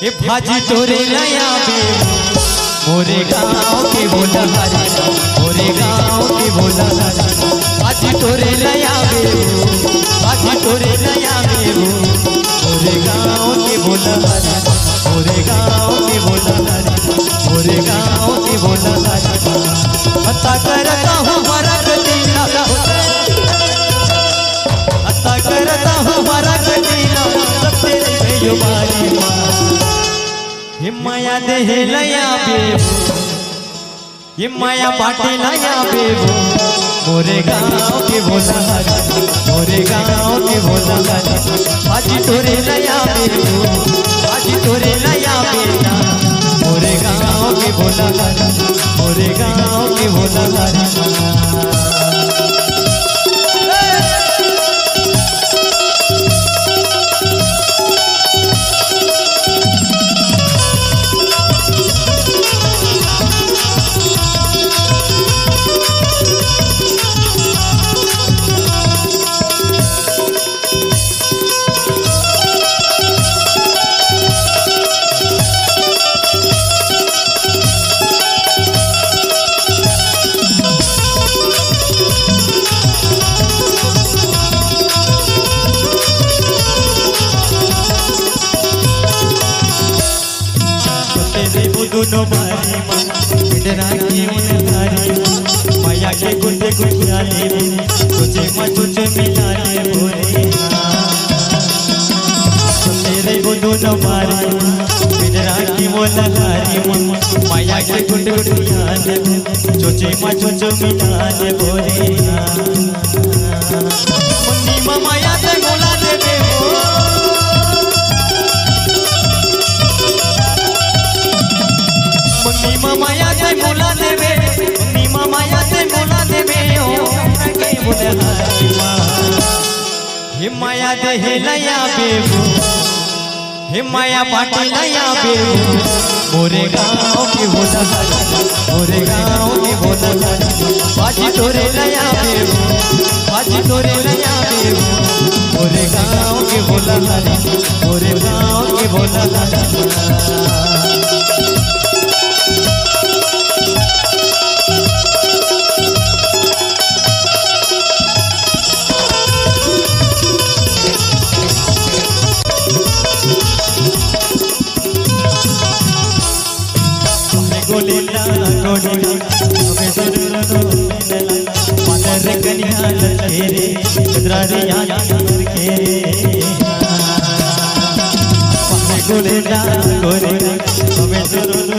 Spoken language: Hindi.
ये भाजी तोरे नया बे मोरे गाँव के बोला हरी मोरे गाँव के बोला हरी भाजी तोरे नया बे भाजी तोरे नया बे मोरे गाँव के बोला हरी मोरे गाँव के बोला हरी मोरे गाँव के बोला हरी हत्ता करता हूँ हमारा गदीना हत्ता करता हूँ हमारा गदीना सब तेरे बेयुबानी ये माया देह लया बेबू ये माया बाटे लया बेबू मोरे गाँव के भोला हरी मोरे गाँव के भोला हरी हाजी तोरे लया बेबू हाजी तोरे लया बेटा मोरे गाँव के भोला हरी मोरे गाँव के भोला हरी दोनों मारी बिडरा की उनहारी माया के गुंडे गुंडियाले तुझे मझुझ मिलाले बोले तेरे वो दोनों मारी बिडरा की उनहारी माया के गुंडे गुंडियाले तुझे मझुझ मिलाले बोले मुन्नी माया से बोला देवे माया से बोला देवे नीमा माया से बोला देवे ओ के बोले हरी मां हे माया देह लया बेबू हे माया पाटी लया बेबू मोरे गाँव के बोला हरी मोरे गाँव के बोला हरी बाजी तोरे लया बेबू बाजी तोरे लया बेबू मोरे गाँव के बोला हरी मोरे गाँव के बोला हरी गोलिला गोलिला हमें जरूर पादर कन्या लखेरे चंद्रारिया लखेरे गोलिला गोलिला हमें जरूर